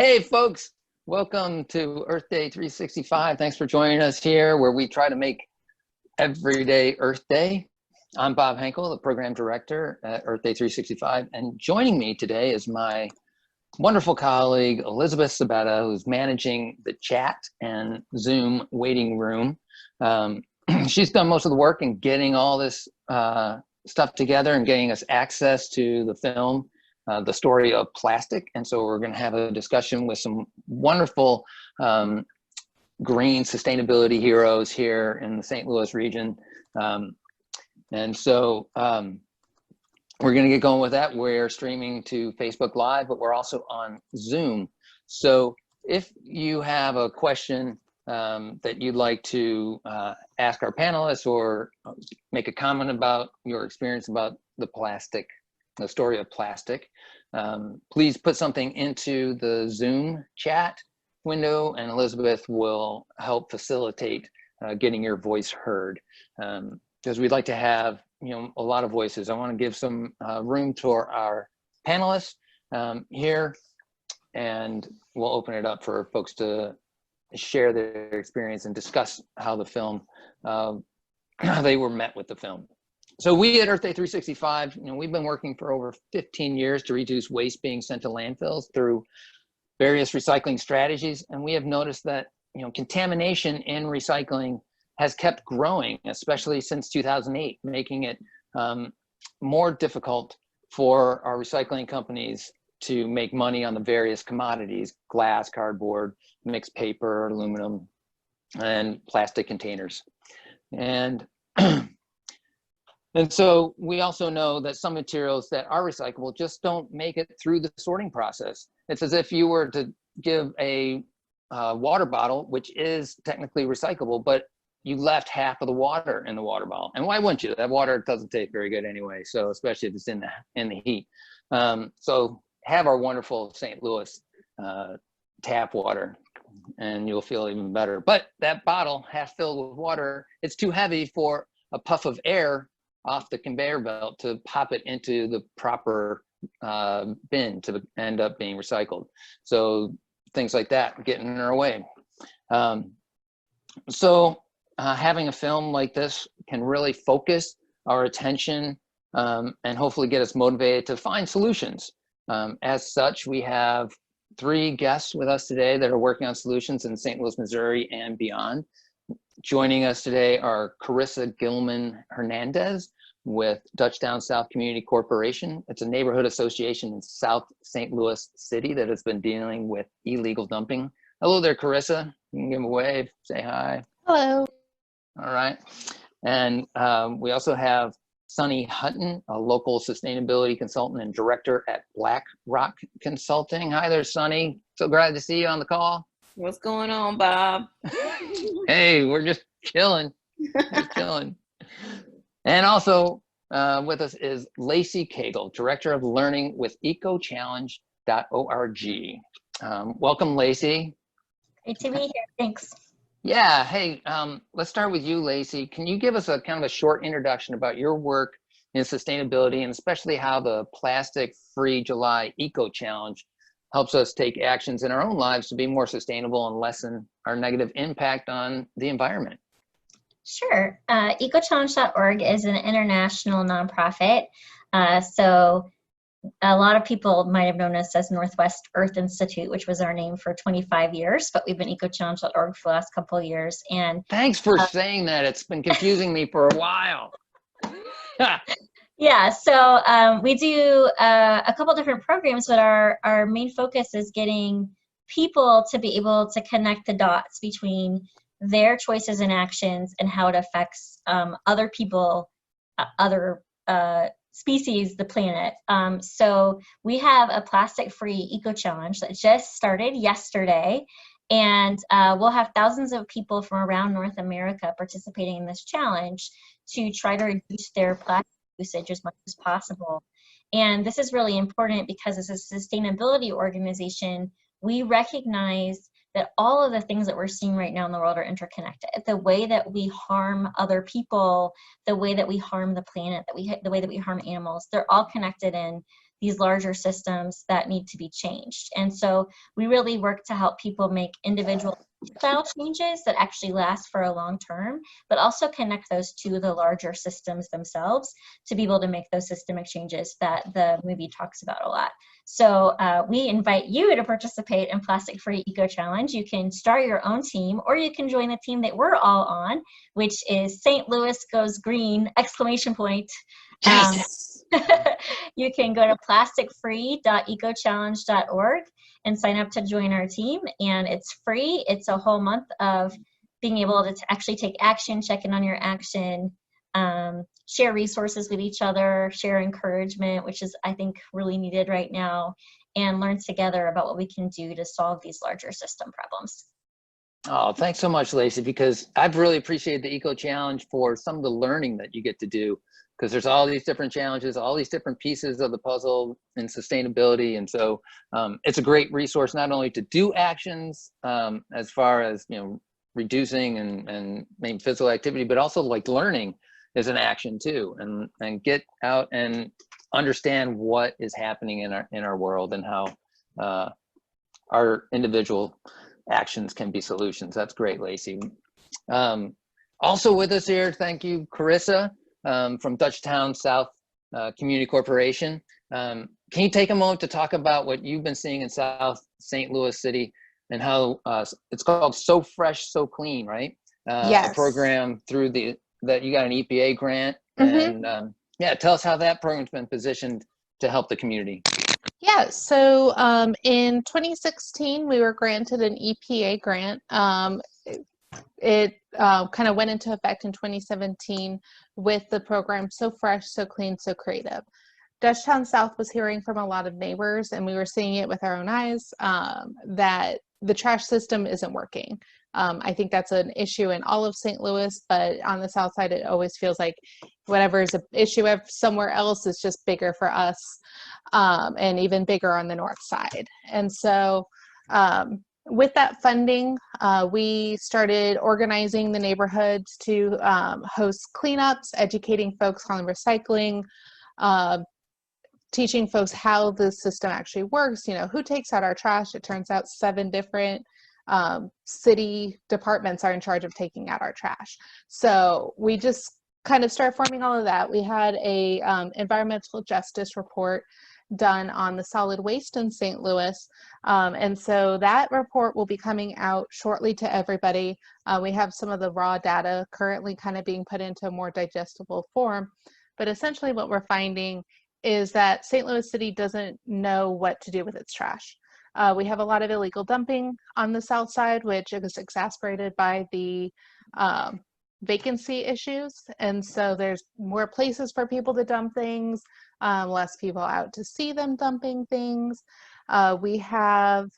Hey folks, welcome to Earth Day 365. Thanks for joining us here where we try to make every day Earth Day. I'm Bob Henkel, the program director at Earth Day 365, and joining me today is my wonderful colleague Elizabeth Sabetta, who's managing the chat and Zoom waiting room. She's done most of the work in getting all this stuff together and getting us access to the film, The Story of Plastic. And so we're going to have a discussion with some wonderful green sustainability heroes here in the St. Louis region. And so we're going to get going with that. We're streaming to Facebook Live, but we're also on Zoom. So if you have a question that you'd like to ask our panelists or make a comment about your experience about the story of plastic, please put something into the Zoom chat window and Elizabeth will help facilitate getting your voice heard. Because we'd like to have a lot of voices. I want to give some room to our panelists here, and we'll open it up for folks to share their experience and discuss how the film, how they were met with the film. So we at Earth Day 365, we've been working for over 15 years to reduce waste being sent to landfills through various recycling strategies. And we have noticed that, contamination in recycling has kept growing, especially since 2008, making it more difficult for our recycling companies to make money on the various commodities: glass, cardboard, mixed paper, aluminum, and plastic containers. And so we also know that some materials that are recyclable just don't make it through the sorting process. It's as if you were to give a water bottle, which is technically recyclable, but you left half of the water in the water bottle. And why wouldn't you? That water doesn't taste very good anyway. So especially if it's in the heat. So have our wonderful St. Louis tap water and you'll feel even better. But that bottle half filled with water, it's too heavy for a puff of air off the conveyor belt to pop it into the proper bin to end up being recycled. So things like that get in our way. Having a film like this can really focus our attention and hopefully get us motivated to find solutions. As such, we have 3 guests with us today that are working on solutions in St. Louis, Missouri and beyond. Joining us today are Karisa Gilman-Hernandez with Dutchtown South Community Corporation. It's a neighborhood association in South St. Louis City that has been dealing with illegal dumping. Hello there, Karisa. You can give them a wave, say hi. Hello. All right. And we also have Sunni Hutton, a local sustainability consultant and director at Blackrock Consulting. Hi there, Sunni. So glad to see you on the call. What's going on, Bob? Hey, we're just chilling. Just chilling. And also with us is Lacy Cagle, director of learning with ecochallenge.org. Welcome, Lacy. Great to be here. Thanks. Yeah. Hey, let's start with you, Lacy. Can you give us a kind of a short introduction about your work in sustainability and especially how the Plastic Free July Eco Challenge helps us take actions in our own lives to be more sustainable and lessen our negative impact on the environment? Sure. Ecochallenge.org is an international nonprofit. So a lot of people might have known us as Northwest Earth Institute, which was our name for 25 years, but we've been ecochallenge.org for the last couple of years. And thanks for saying that. It's been confusing me for a while. Yeah, so we do a couple different programs, but our main focus is getting people to be able to connect the dots between their choices and actions and how it affects other people, other species, the planet. So we have a plastic-free eco-challenge that just started yesterday, and we'll have thousands of people from around North America participating in this challenge to try to reduce their plastic usage as much as possible. And this is really important because as a sustainability organization, we recognize that all of the things that we're seeing right now in the world are interconnected. The way that we harm other people, the way that we harm the planet, the way that we harm animals, they're all connected in these larger systems that need to be changed. And so we really work to help people make individual style changes that actually last for a long term, but also connect those to the larger systems themselves to be able to make those systemic changes that the movie talks about a lot. So we invite you to participate in Plastic Free Eco Challenge. You can start your own team, or you can join the team that we're all on, which is St. Louis Goes Green! Yes. You can go to plasticfree.ecochallenge.org and sign up to join our team, and it's free. It's a whole month of being able to actually take action, check in on your action, share resources with each other, share encouragement, which is, I think, really needed right now, and learn together about what we can do to solve these larger system problems. Oh, thanks so much, Lacy, because I've really appreciated the Eco Challenge for some of the learning that you get to do, because there's all these different challenges, all these different pieces of the puzzle in sustainability. And so it's a great resource, not only to do actions as far as, reducing and making physical activity, but also like learning is an action too, and get out and understand what is happening in our world and how our individual actions can be solutions. That's great, Lacy. Also with us here, thank you, Karisa, from Dutchtown South Community Corporation. Can you take a moment to talk about what you've been seeing in South St. Louis City and how it's called So Fresh, So Clean, right? Yes. A program through that you got an EPA grant. And yeah, tell us how that program's been positioned to help the community. Yeah, so in 2016, we were granted an EPA grant. It kind of went into effect in 2017 with the program So Fresh, So Clean, So Creative. Dutchtown South was hearing from a lot of neighbors, and we were seeing it with our own eyes, that the trash system isn't working. I think that's an issue in all of St. Louis, but on the South Side, it always feels like whatever is an issue somewhere else is just bigger for us, and even bigger on the North Side. And so with that funding, we started organizing the neighborhoods to host cleanups, educating folks on recycling, teaching folks how the system actually works, who takes out our trash. It turns out 7 different city departments are in charge of taking out our trash. So we just kind of started forming all of that. We had a environmental justice report done on the solid waste in St. Louis. And so that report will be coming out shortly to everybody. We have some of the raw data currently kind of being put into a more digestible form. But essentially what we're finding is that St. Louis City doesn't know what to do with its trash. We have a lot of illegal dumping on the South Side, which is exacerbated by the vacancy issues. And so there's more places for people to dump things, less people out to see them dumping things. We have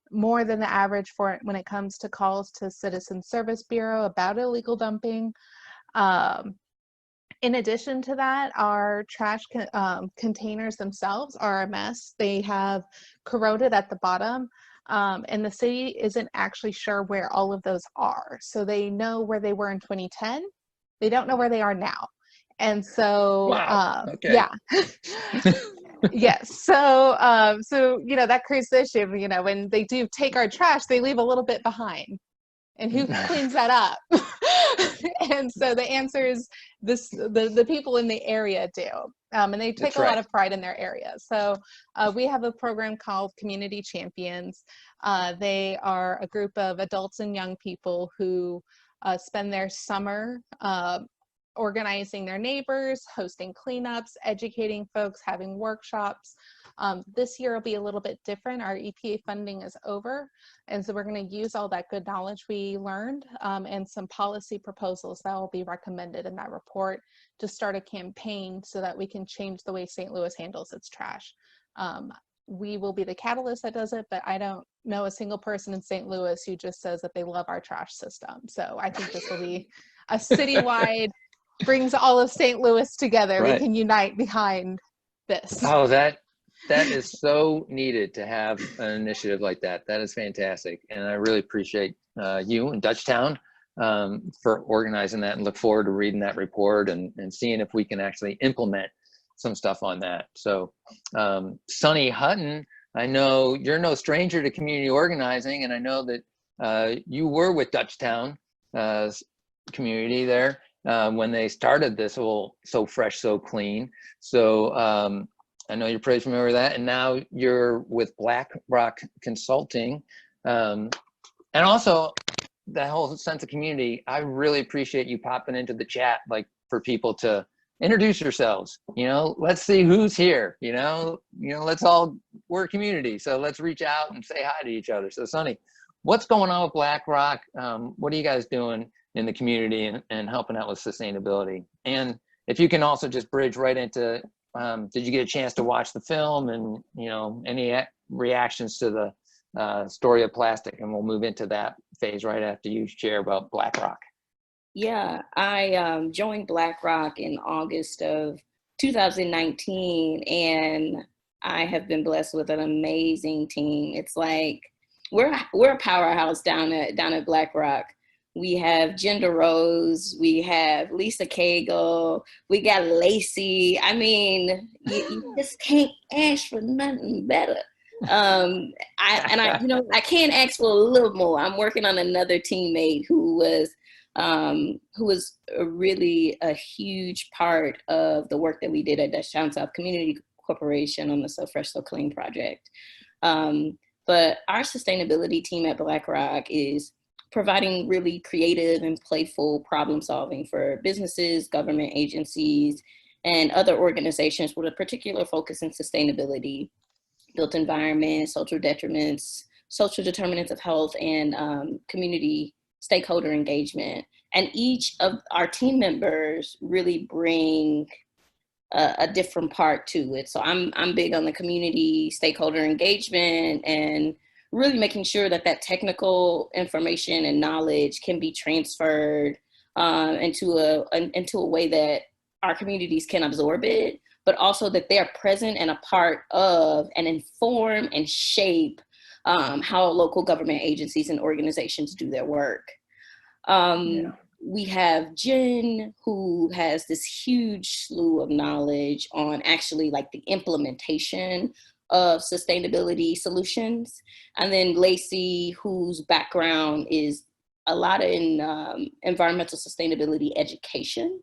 more than the average for when it comes to calls to Citizen Service Bureau about illegal dumping. In addition to that, our trash containers themselves are a mess. They have corroded at the bottom, and the city isn't actually sure where all of those are. So they know where they were in 2010. They don't know where they are now. And so, Wow. Okay. yeah. Yes. So, that creates the issue. When they do take our trash, they leave a little bit behind. And who cleans that up? And so the answer is the people in the area do. And they take a lot of pride in their area. So we have a program called Community Champions. They are a group of adults and young people who spend their summer organizing their neighbors, hosting cleanups, educating folks, having workshops. This year will be a little bit different. Our EPA funding is over, and so we're going to use all that good knowledge we learned and some policy proposals that will be recommended in that report to start a campaign so that we can change the way St. Louis handles its trash. We will be the catalyst that does it, but I don't know a single person in St. Louis who just says that they love our trash system. So I think this will be a citywide, brings all of St. Louis together. Right. We can unite behind this. Oh, that is so needed to have an initiative like that. That is fantastic. And I really appreciate you and Dutchtown for organizing that, and look forward to reading that report and seeing if we can actually implement some stuff on that. So Sunni Hutton, I know you're no stranger to community organizing, and I know that you were with Dutchtown community there when they started this whole So Fresh, So Clean. So I know you're pretty familiar with that, and now you're with Blackrock Consulting. And also that whole sense of community, I really appreciate you popping into the chat, like for people to introduce yourselves, let's see who's here, let's all, we're a community. So let's reach out and say hi to each other. So Sunni, what's going on with Blackrock? What are you guys doing in the community and helping out with sustainability? And if you can also just bridge right into, did you get a chance to watch the film and, any reactions to the story of plastic? And we'll move into that phase right after you share about Blackrock. Yeah, I joined Blackrock in August of 2019, and I have been blessed with an amazing team. It's like we're a powerhouse down at Blackrock. We have Gender Rose, we have Lisa Cagle, we got Lacy. I mean, you just can't ask for nothing better. I can't ask for a little more. I'm working on another teammate who was a huge part of the work that we did at Dutchtown South Community Corporation on the So Fresh, So Clean project. But our sustainability team at Blackrock is providing really creative and playful problem solving for businesses, government agencies, and other organizations with a particular focus in sustainability, built environment, social detriments, social determinants of health, and community stakeholder engagement. And each of our team members really bring a different part to it. So I'm big on the community stakeholder engagement and really making sure that technical information and knowledge can be transferred into a way that our communities can absorb it, but also that they are present and a part of and inform and shape how local government agencies and organizations do their work. We have Jen, who has this huge slew of knowledge on actually like the implementation of sustainability solutions. And then Lacy, whose background is a lot in environmental sustainability education.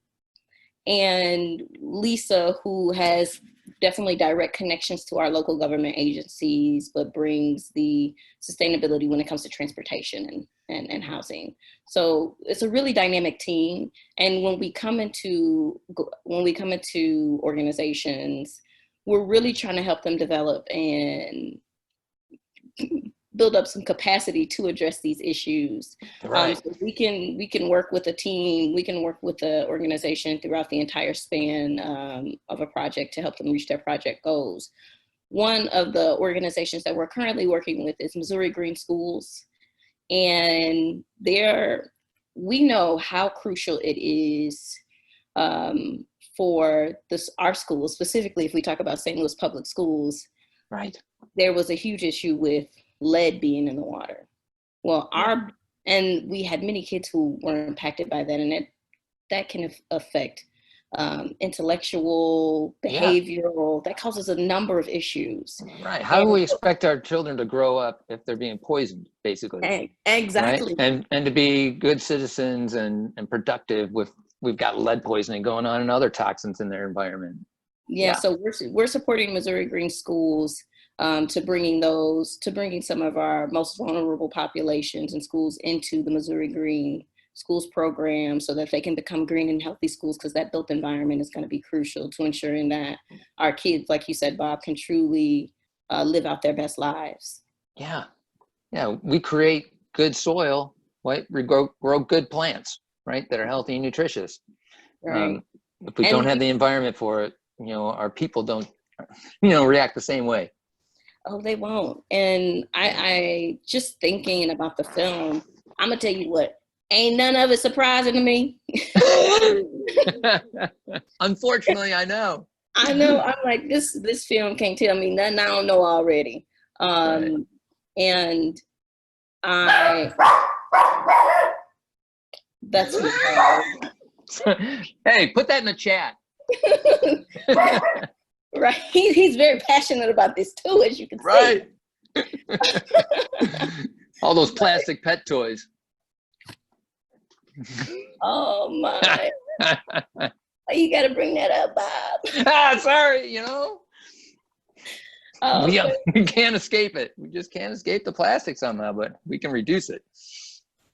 And Lisa, who has definitely direct connections to our local government agencies, but brings the sustainability when it comes to transportation and housing. So it's a really dynamic team. And when we come into organizations, we're really trying to help them develop and build up some capacity to address these issues. Right. So we can work with a team, we can work with the organization throughout the entire span of a project to help them reach their project goals. One of the organizations that we're currently working with is Missouri Green Schools. And we know how crucial it is for our schools, specifically if we talk about St. Louis public schools. Right. There was a huge issue with lead being in the water. Well, and we had many kids who were impacted by that, and that can affect intellectual, behavioral, that causes a number of issues. Right. How do we expect our children to grow up if they're being poisoned, basically? Exactly. Right? And to be good citizens and productive we've got lead poisoning going on and other toxins in their environment. Yeah. So we're supporting Missouri Green Schools to bringing some of our most vulnerable populations and schools into the Missouri Green Schools program so that they can become green and healthy schools, because that built environment is going to be crucial to ensuring that our kids, like you said, Bob, can truly live out their best lives. Yeah. We create good soil, right? We grow good plants, right, that are healthy and nutritious. Right. If we don't have the environment for it, our people don't, react the same way. Oh, they won't. And I just thinking about the film, I'm gonna tell you what, ain't none of it surprising to me. Unfortunately, I know. I know. I'm like, this film can't tell me nothing I don't know already. Right. And that's Hey, put that in the chat. Right. He's very passionate about this too, as you can see. Right. All those plastic pet toys. Oh my. You got to bring that up, Bob. Sorry, you know. Oh, We can't escape it. We just can't escape the plastic somehow, but we can reduce it.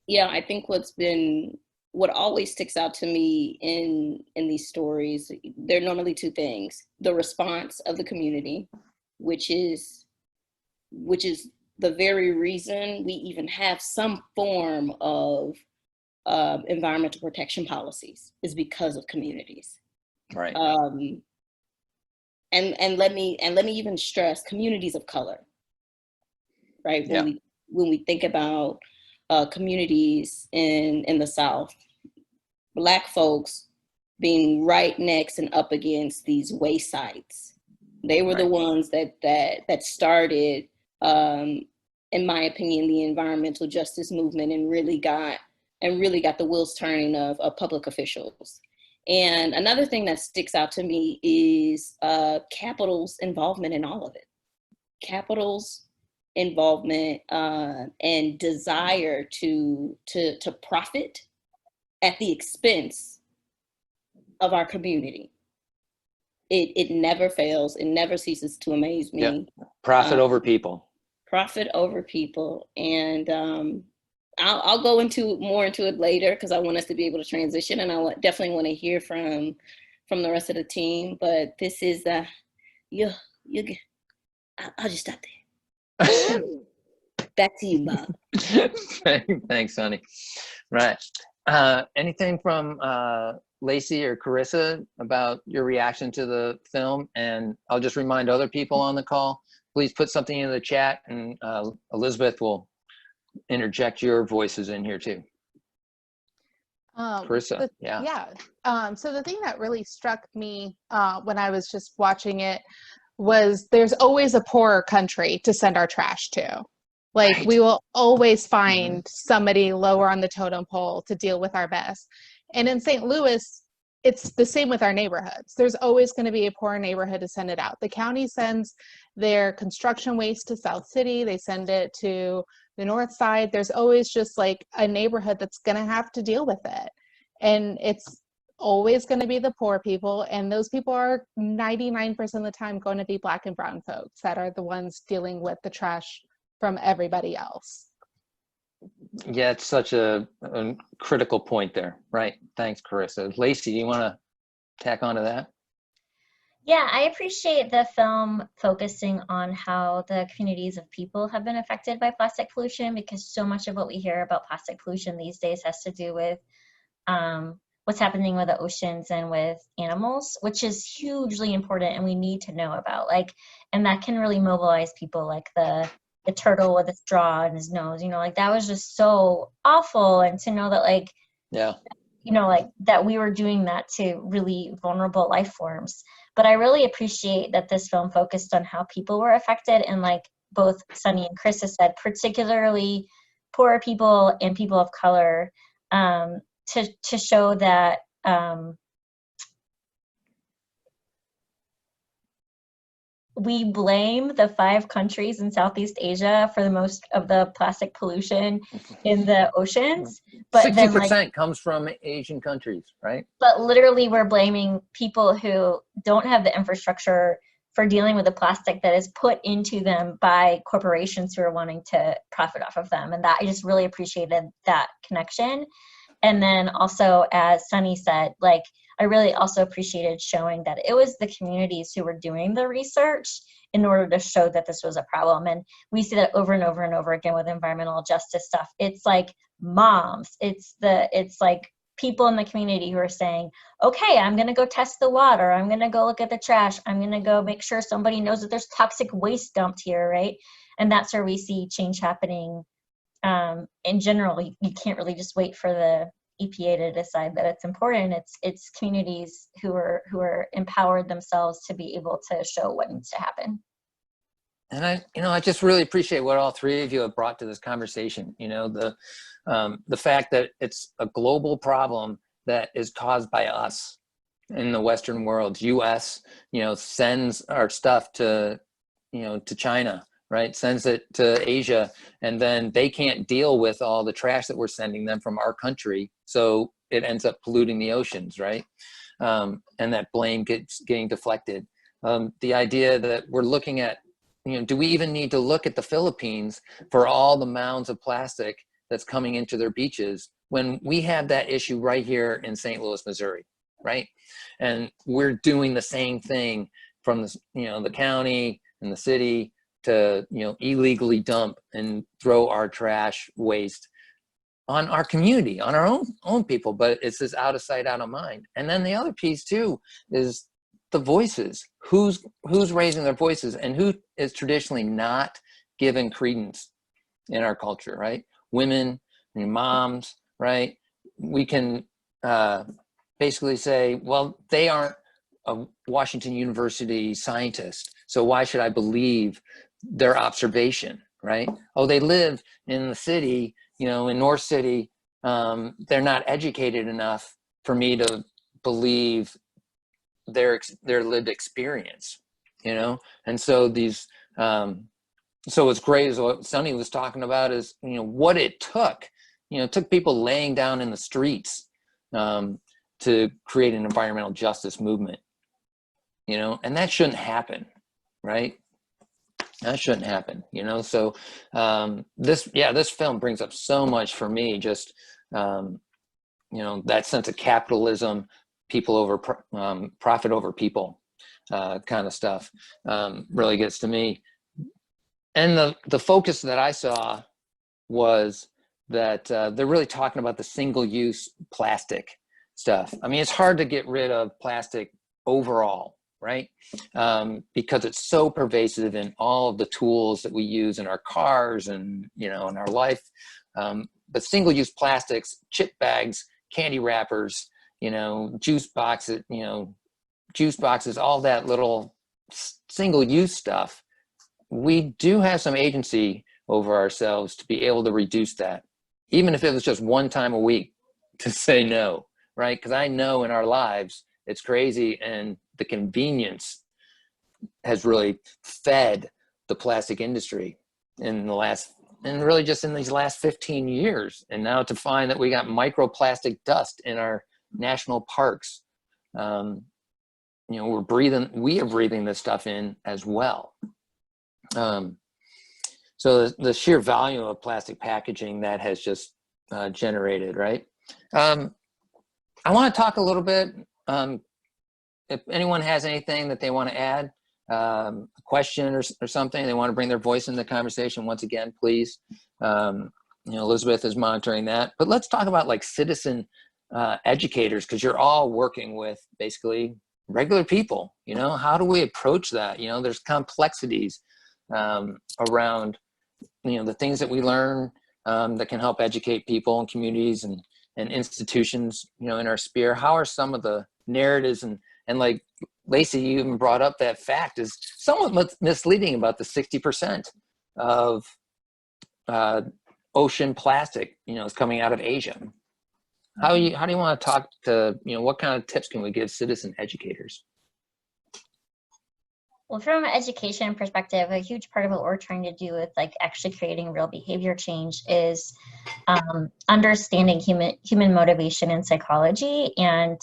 yeah, I think what always sticks out to me in these stories, there are normally two things: the response of the community, which is the very reason we even have some form of environmental protection policies, is because of communities. Right. And let me even stress communities of color, right? When we think about communities in the South, Black folks being right next and up against these waste sites, they were the ones that started, in my opinion, the environmental justice movement, and really got the wheels turning of public officials. And another thing that sticks out to me is capital's involvement in all of it. Capital's involvement and desire to profit at the expense of our community. It never fails. It never ceases to amaze me. Yep. Profit over people. Profit over people. And I'll go more into it later, because I want us to be able to transition, and I definitely want to hear from the rest of the team. But this is I'll just stop there. Back to you, Bob. Thanks, Sunny. Right. Anything from Lacy or Karisa about your reaction to the film? And I'll just remind other people on the call, please put something in the chat, and Elizabeth will interject your voices in here too. Karisa, so the thing that really struck me when I was just watching it was there's always a poorer country to send our trash to. Like, we will always find somebody lower on the totem pole to deal with our mess. And in St. Louis, it's the same with our neighborhoods. There's always going to be a poor neighborhood to send it out. The county sends their construction waste to South City. They send it to the north side. There's always just like a neighborhood that's going to have to deal with it. And it's always going to be the poor people. And those people are 99% of the time going to be Black and brown folks that are the ones dealing with the trash from everybody else. Yeah, it's such a critical point there. Right. Thanks, Karisa. Lacy, do you want to tack onto that? Yeah, I appreciate the film focusing on how the communities of people have been affected by plastic pollution, because so much of what we hear about plastic pollution these days has to do with what's happening with the oceans and with animals, which is hugely important and we need to know about. Like, and that can really mobilize people, like the turtle with a straw in his nose, you know, like that was just so awful. And to know that, like, you know, like that we were doing that to really vulnerable life forms. But I really appreciate that this film focused on how people were affected, and like both Sunny and Karisa said, particularly poor people and people of color, to show that we blame the 5 countries in Southeast Asia for the most of the plastic pollution in the oceans. But 60% then, like, comes from Asian countries, right? But literally we're blaming people who don't have the infrastructure for dealing with the plastic that is put into them by corporations who are wanting to profit off of them. And that, I just really appreciated that connection. And then also, as Sunny said, like, I really also appreciated showing that it was the communities who were doing the research in order to show that this was a problem. And we see that over and over and over again with environmental justice stuff. It's like moms, it's like people in the community who are saying, okay, I'm gonna go test the water, I'm gonna go look at the trash, I'm gonna go make sure somebody knows that there's toxic waste dumped here, right? And that's where we see change happening. In general, you can't really just wait for the EPA to decide that it's important. It's communities who are empowered themselves to be able to show what needs to happen. And I just really appreciate what all 3 of you have brought to this conversation. You know, the fact that it's a global problem that is caused by us. in the Western world. US, sends our stuff to, to China, right? Sends it to Asia, and then they can't deal with all the trash that we're sending them from our country. So it ends up polluting the oceans, right? And that blame gets getting deflected. The idea that we're looking at, do we even need to look at the Philippines for all the mounds of plastic that's coming into their beaches when we have that issue right here in St. Louis, Missouri, right? And we're doing the same thing from the, the county and the city to, illegally dump and throw our trash waste on our community, on our own people, but it's this out of sight, out of mind. And then the other piece too is the voices. Who's raising their voices and who is traditionally not given credence in our culture, right? Women and moms, right? We can basically say, well, they aren't a Washington University scientist, so why should I believe their observation, right? Oh, they live in the city, in North City, they're not educated enough for me to believe their lived experience, and so these so what's great is what Sunni was talking about is what it took. It took people laying down in the streets to create an environmental justice movement, and that shouldn't happen, right? That shouldn't happen, so this film brings up so much for me, just that sense of capitalism, people over profit over people kind of stuff really gets to me. And the focus that I saw was that they're really talking about the single-use plastic stuff. I mean, it's hard to get rid of plastic overall, right? Because it's so pervasive in all of the tools that we use in our cars and, in our life. But single-use plastics, chip bags, candy wrappers, juice boxes, all that little single-use stuff, we do have some agency over ourselves to be able to reduce that, even if it was just one time a week to say no, right? Because I know in our lives, it's crazy, and the convenience has really fed the plastic industry in really just in these last 15 years. And now to find that we got microplastic dust in our national parks, we are breathing this stuff in as well. So the sheer volume of plastic packaging that has just generated, right? I want to talk a little bit, if anyone has anything that they want to add, a question or something, they want to bring their voice in the conversation, once again, please. Elizabeth is monitoring that. But let's talk about like citizen educators, because you're all working with basically regular people. How do we approach that? There's complexities around the things that we learn that can help educate people and communities and institutions in our sphere. How are some of the narratives and like Lacy, you even brought up that fact is somewhat misleading about the 60% of ocean plastic is coming out of Asia. How do you want to talk to what kind of tips can we give citizen educators? Well, from an education perspective, a huge part of what we're trying to do with like actually creating real behavior change is understanding human motivation and psychology. And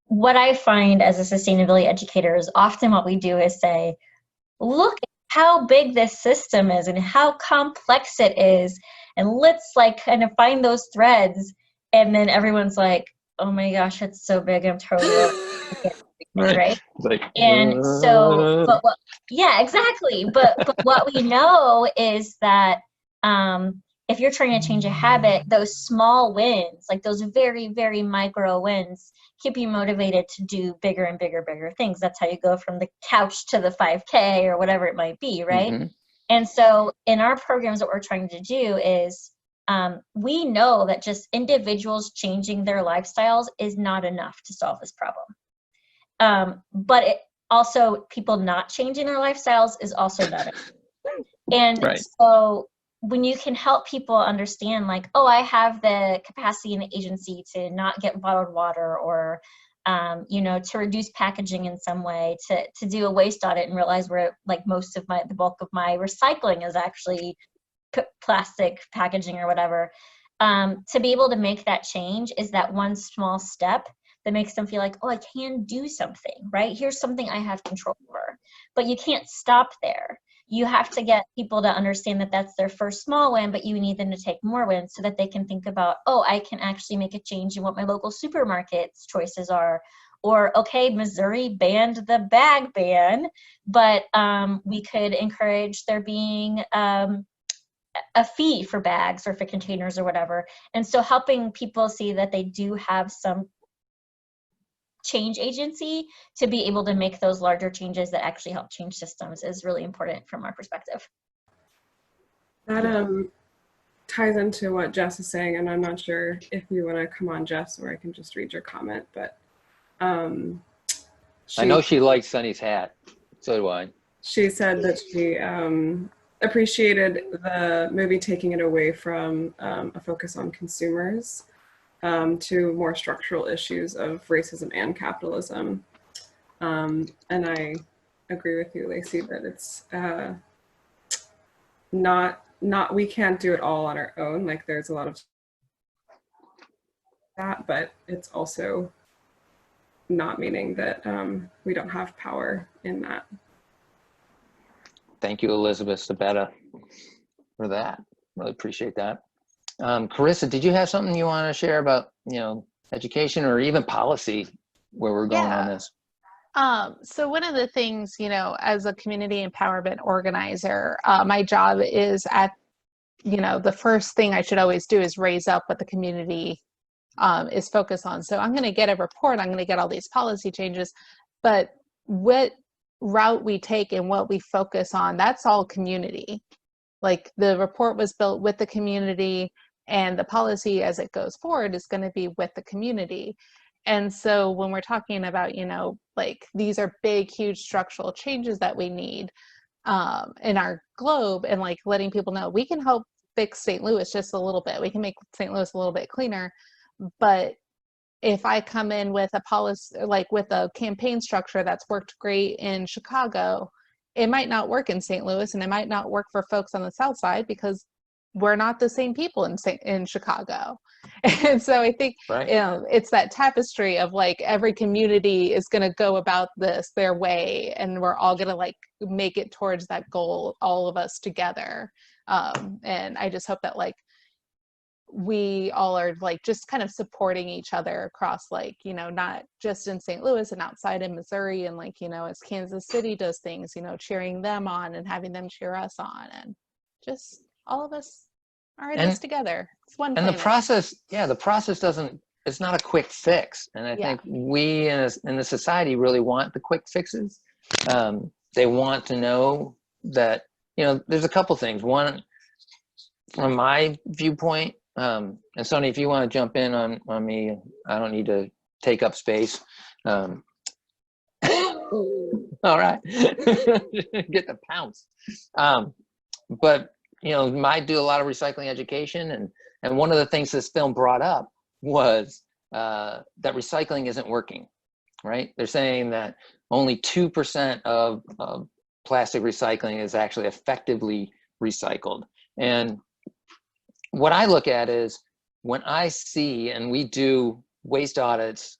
what I find as a sustainability educator is often what we do is say, look at how big this system is and how complex it is, and let's like kind of find those threads. And then everyone's like, oh my gosh, it's so big, I'm totally right? Like, And so, yeah, exactly. But what we know is that if you're trying to change a habit, those small wins, like those very, very micro wins, keep you motivated to do bigger and bigger things. That's how you go from the couch to the 5K or whatever it might be, right? Mm-hmm. And so in our programs, what we're trying to do is we know that just individuals changing their lifestyles is not enough to solve this problem. But it also, people not changing their lifestyles is also not enough. And right. So when you can help people understand like, oh, I have the capacity and the agency to not get bottled water, or you know, to reduce packaging in some way, to do a waste audit and realize where like the bulk of my recycling is actually plastic packaging or whatever. To be able to make that change is that one small step that makes them feel like, oh, I can do something, right? Here's something I have control over. But you can't stop there. You have to get people to understand that that's their first small win, but you need them to take more wins so that they can think about, oh, I can actually make a change in what my local supermarket's choices are. Or, okay, Missouri banned the bag ban, but we could encourage there being a fee for bags or for containers or whatever. And so helping people see that they do have some change agency to be able to make those larger changes that actually help change systems is really important from our perspective. That ties into what Jess is saying, and I'm not sure if you want to come on, Jess, or I can just read your comment, but I know she likes Sunny's hat. So do I. She said that she appreciated the movie taking it away from a focus on consumers to more structural issues of racism and capitalism. And I agree with you, Lacy, that it's we can't do it all on our own. Like, there's a lot of that, but it's also not meaning that we don't have power in that. Thank you, Elizabeth Sabetta, for that. Really appreciate that. Karisa, did you have something you want to share about, you know, education or even policy, where we're going on this? So one of the things, you know, as a community empowerment organizer, my job is the first thing I should always do is raise up what the community is focused on. So I'm going to get a report, I'm going to get all these policy changes, but what route we take and what we focus on, that's all community. Like, the report was built with the community, and the policy as it goes forward is going to be with the community. And so when we're talking about, you know, like, these are big, huge structural changes that we need in our globe, and like letting people know we can help fix St. Louis just a little bit. We can make St. Louis a little bit cleaner. But if I come in with a policy, like with a campaign structure that's worked great in Chicago, it might not work in St. Louis, and it might not work for folks on the South Side because we're not the same people in Chicago. And so I think, right, you know, it's that tapestry of like, every community is going to go about this their way, and we're all going to like make it towards that goal, all of us together. And I just hope that like we all are like just kind of supporting each other across, like, you know, not just in St. Louis and outside in Missouri, and like, you know, as Kansas City does things, you know, cheering them on and having them cheer us on, and just all of us are in this together. It's one planet. The process it's not a quick fix. And I think we in the society really want the quick fixes. They want to know that, you know, there's a couple things. One, from my viewpoint, and Sunny, if you want to jump in on me, I don't need to take up space. All right. Get the pounce. But, you know, I do a lot of recycling education, and one of the things this film brought up was that recycling isn't working, right? They're saying that only 2% of plastic recycling is actually effectively recycled. And what I look at is, when I see, and we do waste audits,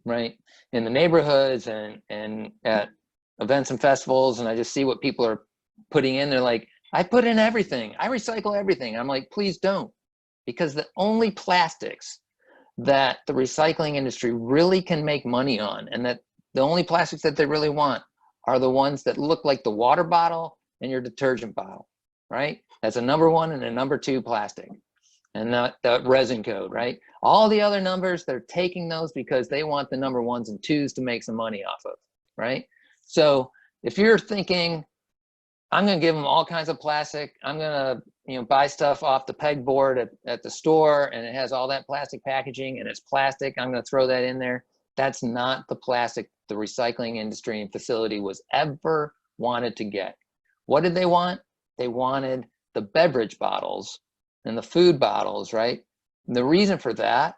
right, in the neighborhoods and at events and festivals, and I just see what people are putting in, they're like, I put in everything, I recycle everything. I'm like, please don't, because the only plastics that the recycling industry really can make money on, and that the only plastics that they really want, are the ones that look like the water bottle and your detergent bottle, right? That's a number 1 and a number 2 plastic, and not the resin code, right? All the other numbers, they're taking those because they want the number 1s and 2s to make some money off of, right? So if you're thinking, I'm going to give them all kinds of plastic, I'm going to, you know, buy stuff off the pegboard at the store, and it has all that plastic packaging and it's plastic, I'm going to throw that in there. That's not the plastic the recycling industry and facility was ever wanted to get. What did they want? They wanted the beverage bottles and the food bottles, right? And the reason for that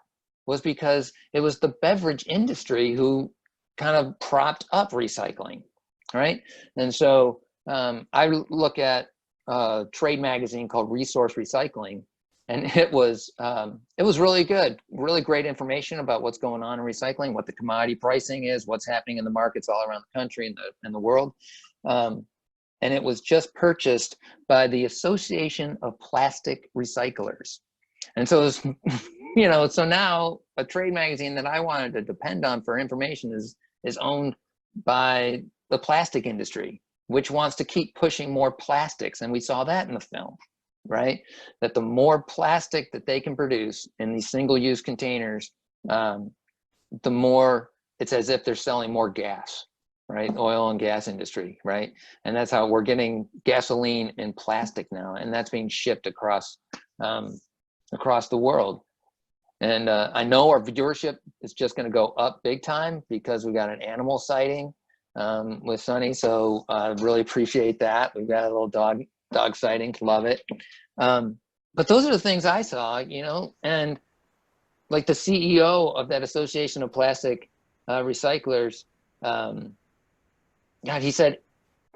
was because it was the beverage industry who kind of propped up recycling, right? And so I look at a trade magazine called Resource Recycling, and it was really good, really great information about what's going on in recycling, what the commodity pricing is, what's happening in the markets all around the country and the world. And it was just purchased by the Association of Plastic Recyclers. And so it's, you know, so now a trade magazine that I wanted to depend on for information is owned by the plastic industry, which wants to keep pushing more plastics. And we saw that in the film, right? That the more plastic that they can produce in these single-use containers, the more it's as if they're selling more gas, right? Oil and gas industry, right? And that's how we're getting gasoline in plastic now, and that's being shipped across the world. And I know our viewership is just going to go up big time because we got an animal sighting with Sunni, so I really appreciate that. We've got a little dog sighting, love it. But those are the things I saw, you know, and like the CEO of that Association of Plastic Recyclers, God, he said,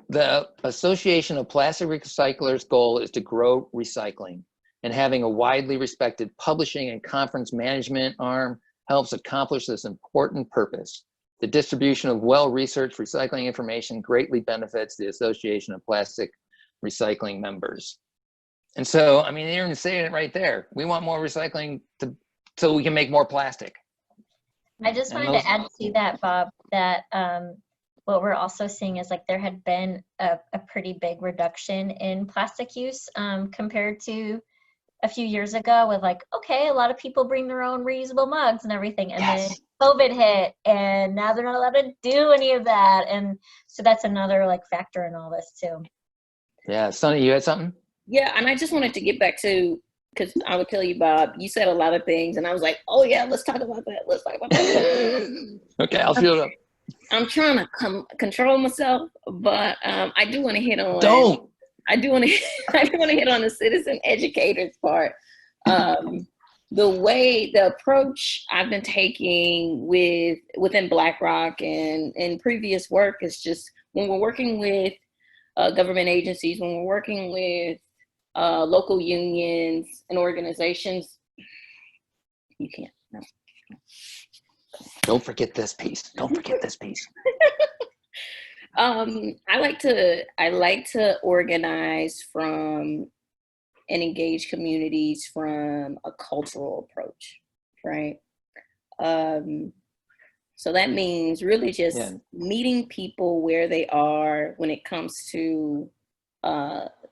the Association of Plastic Recyclers' goal is to grow recycling, and having a widely respected publishing and conference management arm helps accomplish this important purpose. The distribution of well-researched recycling information greatly benefits the Association of Plastic Recycling members. And so, I mean, you're even saying it right there. We want more recycling so we can make more plastic. I just wanted to add to that, Bob, that what we're also seeing is like there had been a pretty big reduction in plastic use compared to a few years ago, with like, okay, a lot of people bring their own reusable mugs and everything. And Yes. then COVID hit and now they're not allowed to do any of that. And so that's another like factor in all this too. Yeah, Sunni, you had something? Yeah, and I just wanted to get back to, because I would tell you, Bob, you said a lot of things, and I was like, oh yeah, let's talk about that. Let's talk about that. Okay, I'll fill it up. I'm trying to control myself, but I do want to hit on. Don't. I do want to hit on the citizen educators part. The approach I've been taking within Blackrock and in previous work is just when we're working with government agencies, when we're working with local unions and organizations, you can't. No. Don't forget this piece. Don't forget this piece. I like to organize from and engage communities from a cultural approach, right? So that means really just meeting people where they are when it comes to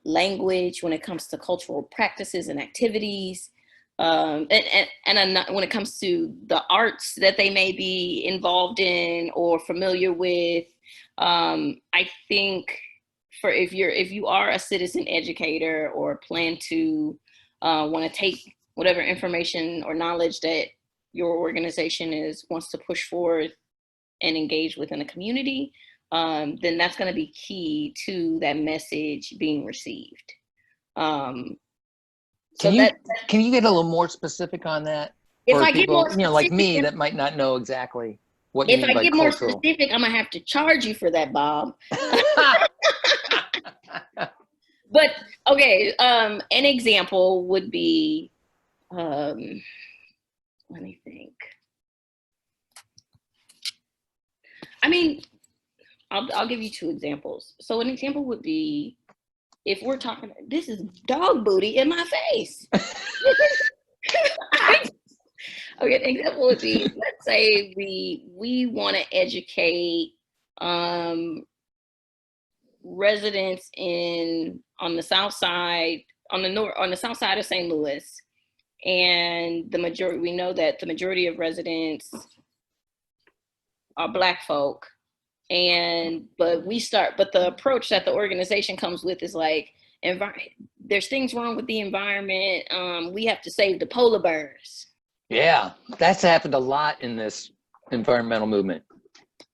language, when it comes to cultural practices and activities, and when it comes to the arts that they may be involved in or familiar with. I think if you are a citizen educator or plan to want to take whatever information or knowledge that your organization wants to push forward and engage within a community, then that's going to be key to that message being received. Can you get a little more specific on that? If for I people, get more specific, like me, that might not know exactly what you mean by cultural. If I get more specific, I'm gonna have to charge you for that, Bob. But okay, an example would be, let me think. I mean, I'll give you two examples. So an example would be, if we're talking, this is dog booty in my face. Okay, an example would be, let's say we want to educate residents on the south side, on the south side of St. Louis, and we know that the majority of residents are Black folk, but the approach that the organization comes with is like, there's things wrong with the environment. We have to save the polar bears. Yeah, that's happened a lot in this environmental movement.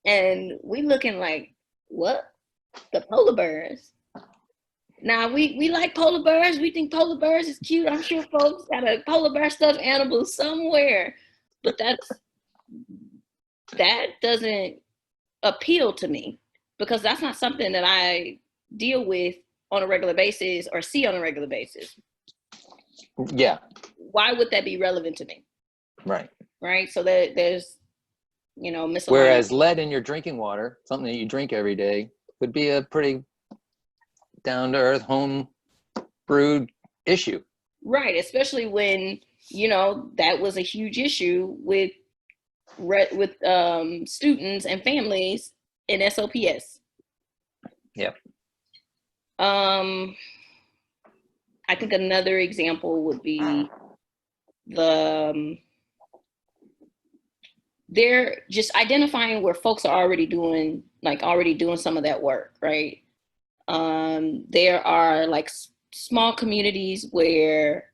And we looking like, what? The polar bears? Now, we like polar bears. We think polar bears is cute. I'm sure folks got a polar bear stuffed animal somewhere. But that doesn't appeal to me, because that's not something that I deal with on a regular basis or see on a regular basis. Yeah. Why would that be relevant to me? Right. Right. So there's, misalignment. Whereas lead in your drinking water, something that you drink every day, would be a pretty down to earth, home brewed issue. Right. Especially when, that was a huge issue with students and families in SOPS. Yep. I think another example would be they're just identifying where folks are already doing some of that work, right? There are like small communities where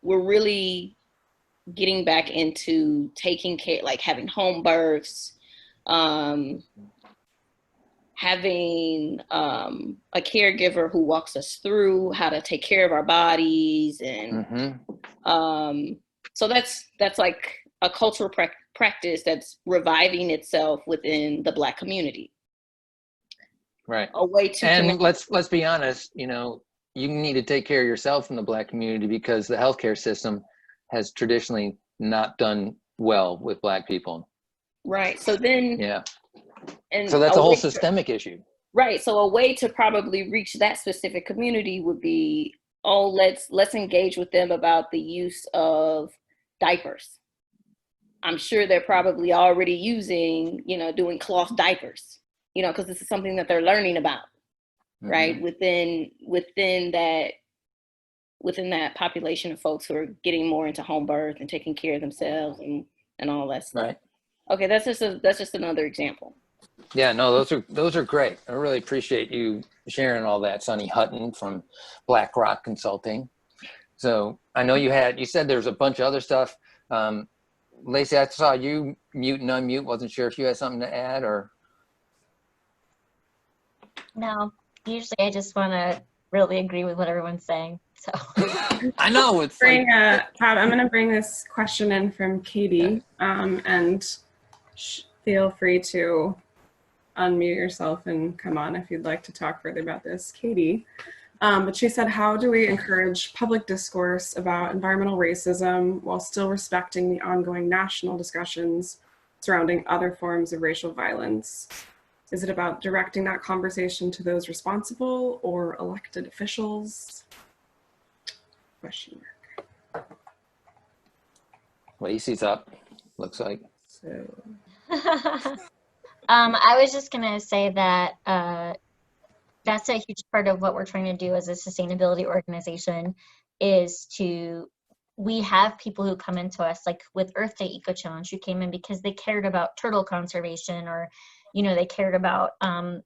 we're really getting back into taking care, like having home births, having a caregiver who walks us through how to take care of our bodies. And so that's like a cultural practice that's reviving itself within the Black community. Right. A way to and let's be honest, you need to take care of yourself in the Black community because the healthcare system has traditionally not done well with Black people. Right. So then, yeah. And so that's a whole systemic issue. Right. So a way to probably reach that specific community would be, let's engage with them about the use of diapers. I'm sure they're probably already using, doing cloth diapers, because this is something that they're learning about, right? Within that population of folks who are getting more into home birth and taking care of themselves and all that stuff. Right. Okay, that's just another example. Yeah, no, those are great. I really appreciate you sharing all that, Sunni Hutton from Blackrock Consulting. So I know you said there's a bunch of other stuff. Lacy, I saw you mute and unmute. Wasn't sure if you had something to add or. No, usually I just want to really agree with what everyone's saying. So I know it's I'm going to bring this question in from Katie, and feel free to unmute yourself and come on if you'd like to talk further about this, Katie. But she said, how do we encourage public discourse about environmental racism while still respecting the ongoing national discussions surrounding other forms of racial violence? Is it about directing that conversation to those responsible or elected officials? Question mark. Lacy's up, looks like. So. I was just going to say that that's a huge part of what we're trying to do as a sustainability organization is we have people who come into us, like with Earth Day Eco Challenge, who came in because they cared about turtle conservation or, they cared about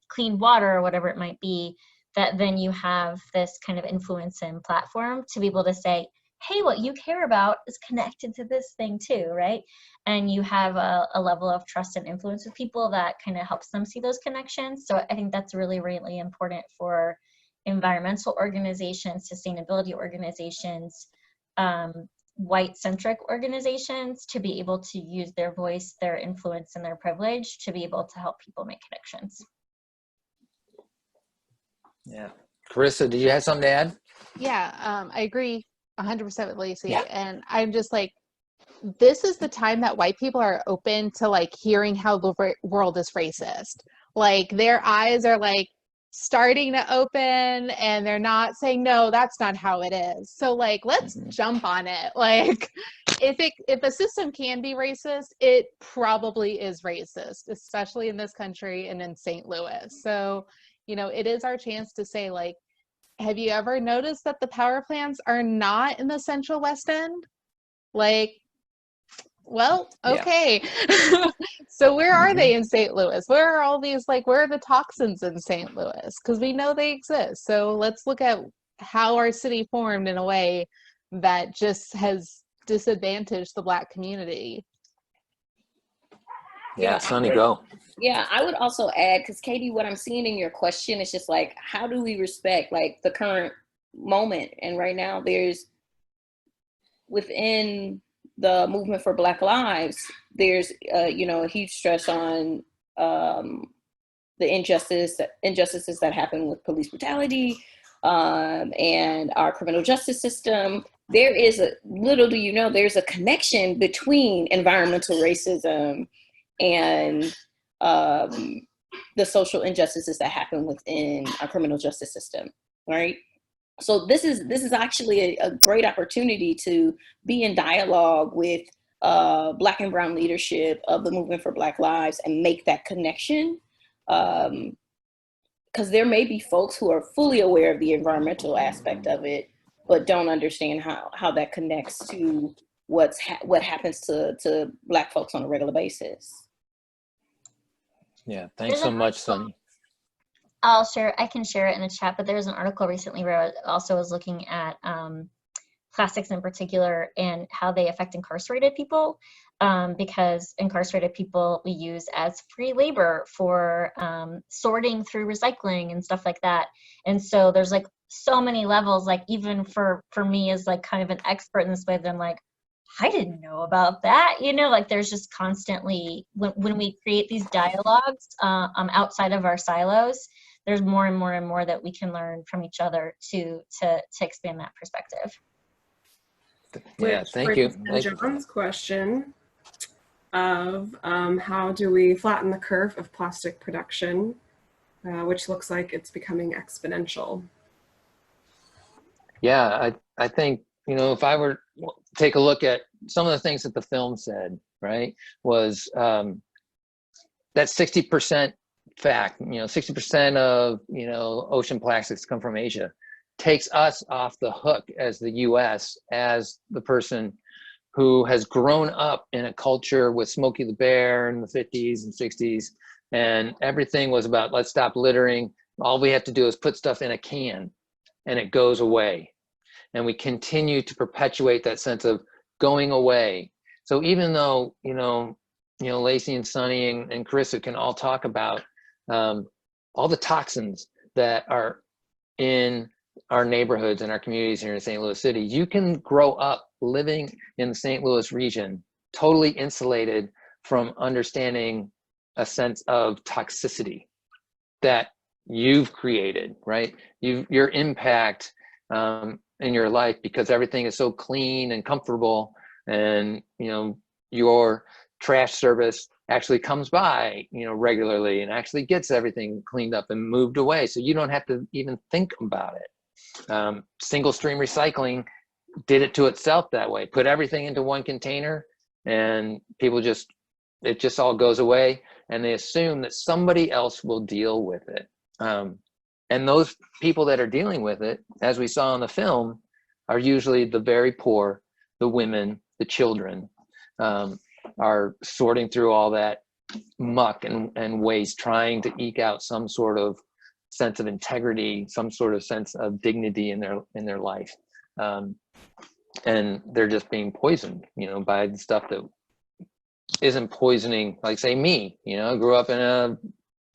clean water or whatever it might be, that then you have this kind of influence and platform to be able to say, hey, what you care about is connected to this thing too, right? And you have a level of trust and influence with people that kind of helps them see those connections. So I think that's really, really important for environmental organizations, sustainability organizations, white-centric organizations to be able to use their voice, their influence, and their privilege to be able to help people make connections. Yeah. Karisa, did you have something to add? Yeah, I agree 100% with Lacy. Yeah. And I'm just like, this is the time that white people are open to like hearing how the world is racist. Like their eyes are like starting to open and they're not saying, no, that's not how it is. So like, let's jump on it. Like if a system can be racist, it probably is racist, especially in this country and in St. Louis. So, it is our chance to say like, have you ever noticed that the power plants are not in the Central West End? Like, well, okay. Yeah. So where are they in St. Louis? Where are all these, like, where are the toxins in St. Louis? Because we know they exist. So let's look at how our city formed in a way that just has disadvantaged the Black community. Yeah, Sunni, go. Yeah, I would also add, because Katie, what I'm seeing in your question is just like, how do we respect like the current moment? And right now there's within the movement for Black Lives, there's you know, a huge stress on the injustices that happen with police brutality and our criminal justice system. There is little do you know, there's a connection between environmental racism and the social injustices that happen within our criminal justice system, right? So this is actually a great opportunity to be in dialogue with Black and Brown leadership of the movement for Black Lives and make that connection. Because there may be folks who are fully aware of the environmental aspect of it, but don't understand how that connects to what happens to Black folks on a regular basis. Yeah, thanks so much, Sunni. I can share it in the chat, but there was an article recently where I also was looking at plastics in particular and how they affect incarcerated people, because incarcerated people we use as free labor for sorting through recycling and stuff like that. And so there's like so many levels, like even for me as like kind of an expert in this way, that I'm like, I didn't know about that, you know, like there's just constantly, when we create these dialogues outside of our silos, there's more and more and more that we can learn from each other to expand that perspective. Yeah, thank you. John's question of how do we flatten the curve of plastic production, which looks like it's becoming exponential. Yeah, I think, you know, if I were to take a look at some of the things that the film said, right, was that 60% fact, you know, 60% of, you know, ocean plastics come from Asia, takes us off the hook as the US, as the person who has grown up in a culture with Smokey the Bear in the 50s and 60s, and everything was about, let's stop littering. All we have to do is put stuff in a can and it goes away. And we continue to perpetuate that sense of going away. So even though, you know, Lacy and Sunni and Karisa can all talk about all the toxins that are in our neighborhoods and our communities here in St. Louis City, you can grow up living in the St. Louis region, totally insulated from understanding a sense of toxicity that you've created, right? Your impact in your life, because everything is so clean and comfortable, and you know, your trash service actually comes by, you know, regularly and actually gets everything cleaned up and moved away, so you don't have to even think about it. Single stream recycling did it to itself that way, put everything into one container, and people it just all goes away, and they assume that somebody else will deal with it. And those people that are dealing with it, as we saw in the film, are usually the very poor, the women, the children, are sorting through all that muck and waste, trying to eke out some sort of sense of integrity, some sort of sense of dignity in their life. And they're just being poisoned, you know, by the stuff that isn't poisoning, like say me, you know, I grew up in a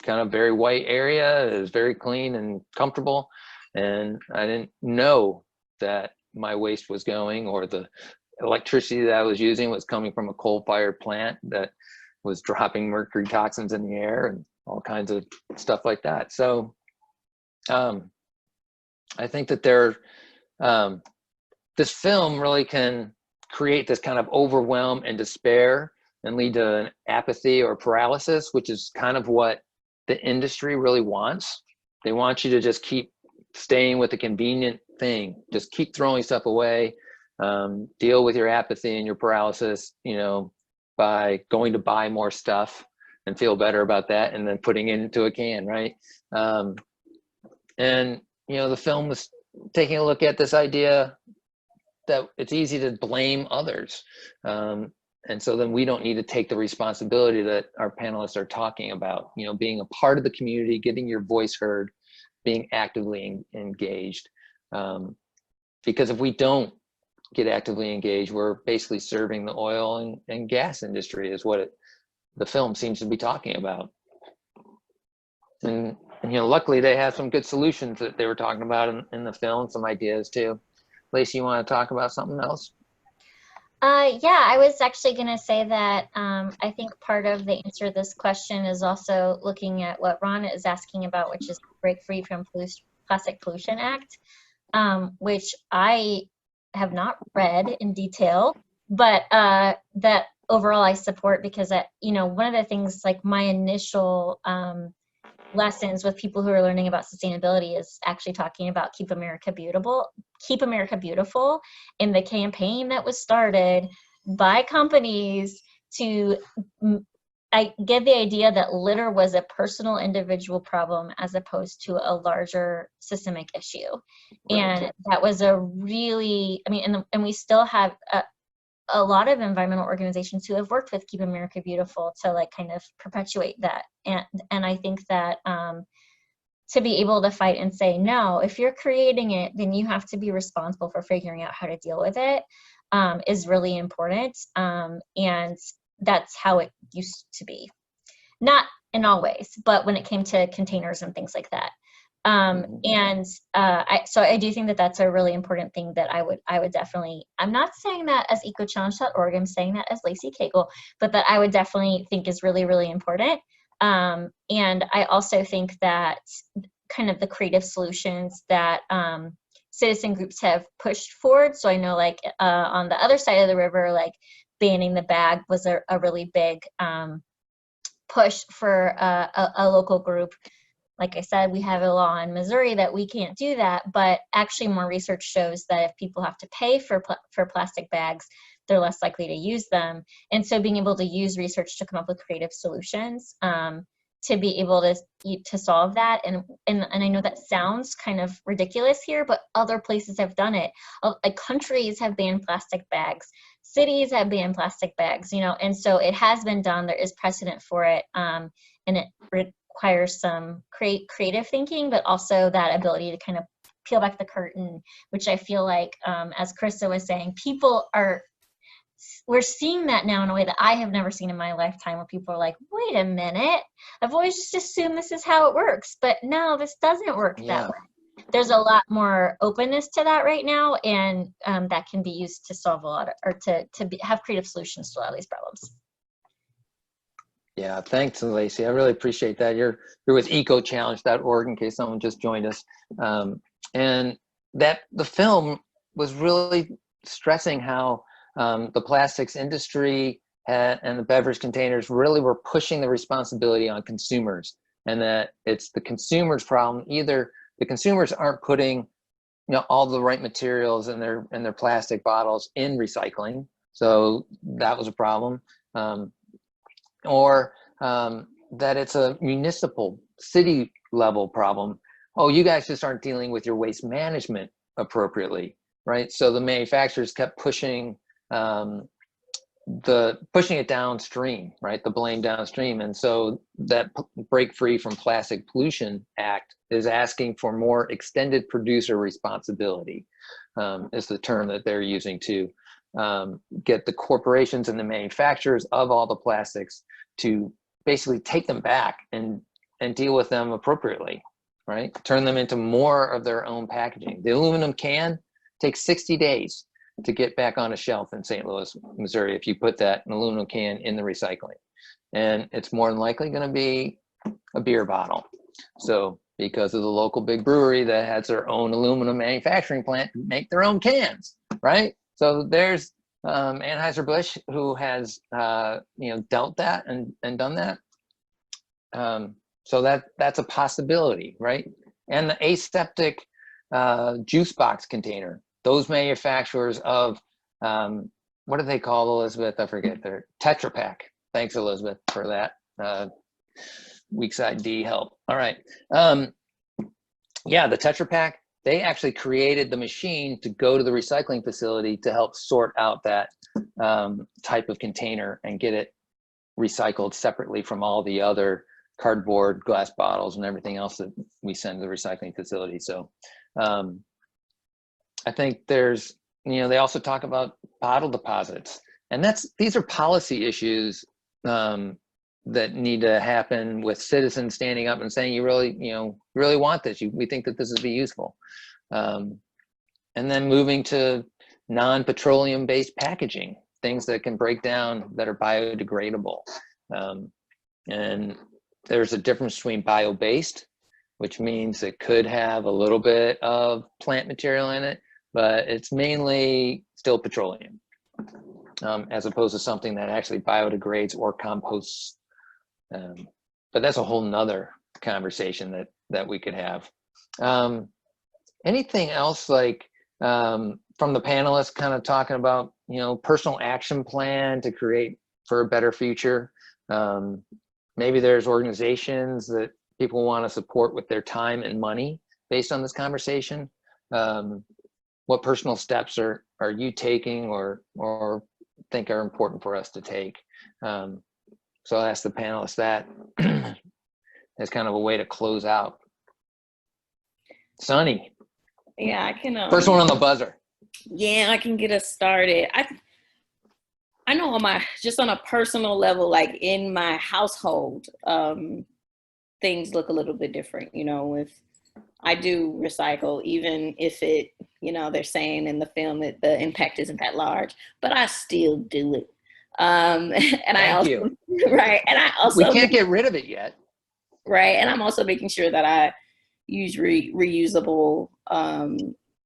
kind of very white area. It was very clean and comfortable, and I didn't know that my waste was going, or the electricity that I was using was coming from a coal-fired plant that was dropping mercury toxins in the air and all kinds of stuff like that. So I think that this film really can create this kind of overwhelm and despair and lead to an apathy or paralysis, which is kind of what the industry really wants. They want you to just keep staying with the convenient thing, just keep throwing stuff away, deal with your apathy and your paralysis, you know, by going to buy more stuff and feel better about that, and then putting it into a can, right? And you know, the film was taking a look at this idea that it's easy to blame others. And so then we don't need to take the responsibility that our panelists are talking about, you know, being a part of the community, getting your voice heard, being actively engaged. Because if we don't get actively engaged, we're basically serving the oil and gas industry, is what the film seems to be talking about. And you know, luckily they have some good solutions that they were talking about in the film, some ideas too. Lacy, you want to talk about something else? Yeah, I was actually going to say that I think part of the answer to this question is also looking at what Ron is asking about, which is Break Free from Plastic Pollution Act, which I have not read in detail, but that overall I support, because one of the things, like my initial lessons with people who are learning about sustainability is actually talking about Keep America Beautiful, in the campaign that was started by companies to I get the idea that litter was a personal individual problem as opposed to a larger systemic issue. Right. And that was a really, and we still have a lot of environmental organizations who have worked with Keep America Beautiful to like kind of perpetuate that. And I think that to be able to fight and say, no, if you're creating it, then you have to be responsible for figuring out how to deal with it, is really important. And that's how it used to be. Not in all ways, but when it came to containers and things like that. So I do think that that's a really important thing that I would definitely, I'm not saying that as ecochallenge.org, I'm saying that as Lacy Cagle, but that I would definitely think is really, really important. And I also think that kind of the creative solutions that citizen groups have pushed forward. So I know like on the other side of the river, like banning the bag was a really big push for a local group. Like I said, we have a law in Missouri that we can't do that, but actually more research shows that if people have to pay for plastic bags, they're less likely to use them. And so being able to use research to come up with creative solutions to be able to solve that. And I know that sounds kind of ridiculous here, but other places have done it. Like countries have banned plastic bags, cities have banned plastic bags, and so it has been done. There is precedent for it, and it requires some creative thinking, but also that ability to kind of peel back the curtain, which I feel like, as Karisa was saying, we're seeing that now in a way that I have never seen in my lifetime, where people are like, wait a minute, I've always just assumed this is how it works, but no, this doesn't work that way. There's a lot more openness to that right now, and that can be used to solve a lot have creative solutions to a lot of these problems. Yeah, thanks, Lacy. I really appreciate that. You're with ecochallenge.org, in case someone just joined us. And that the film was really stressing how the plastics industry and the beverage containers really were pushing the responsibility on consumers, and that it's the consumer's problem. Either the consumers aren't putting all the right materials in their plastic bottles in recycling, so that was a problem, or that it's a municipal city level problem. Oh, you guys just aren't dealing with your waste management appropriately, right? So the manufacturers kept pushing it downstream, right? The blame downstream. And so that Break Free from Plastic Pollution Act is asking for more extended producer responsibility, is the term that they're using to get the corporations and the manufacturers of all the plastics to basically take them back and deal with them appropriately, right? Turn them into more of their own packaging. The aluminum can takes 60 days to get back on a shelf in St. Louis, Missouri, if you put that an aluminum can in the recycling. And it's more than likely going to be a beer bottle. So because of the local big brewery that has their own aluminum manufacturing plant to make their own cans, right? So there's Anheuser-Busch, who has dealt that and done that. So that's a possibility, right? And the aseptic juice box container. Those manufacturers of, what do they call, Elizabeth? I forget. They're Tetra Pak. Thanks, Elizabeth, for that. Weak side D help. All right. Yeah, the Tetra Pak, they actually created the machine to go to the recycling facility to help sort out that type of container and get it recycled separately from all the other cardboard, glass bottles, and everything else that we send to the recycling facility. So I think there's, they also talk about bottle deposits, and these are policy issues that need to happen, with citizens standing up and saying, you really want this. We think that this would be useful. And then moving to non-petroleum based packaging, things that can break down that are biodegradable. And there's a difference between bio-based, which means it could have a little bit of plant material in it, but it's mainly still petroleum, as opposed to something that actually biodegrades or composts. But that's a whole nother conversation that we could have. Anything else, like from the panelists kind of talking about, personal action plan to create for a better future? Maybe there's organizations that people want to support with their time and money based on this conversation. What personal steps are you taking or think are important for us to take? So I'll ask the panelists that as kind of a way to close out. Sunni. Yeah, I can. First one on the buzzer. Yeah, I can get us started. I know just on a personal level, like in my household, things look a little bit different. If I do recycle, even if they're saying in the film that the impact isn't that large, but I still do it. And Thank you. Right. And I also, we can't get rid of it yet. Right. And I'm also making sure that I use reusable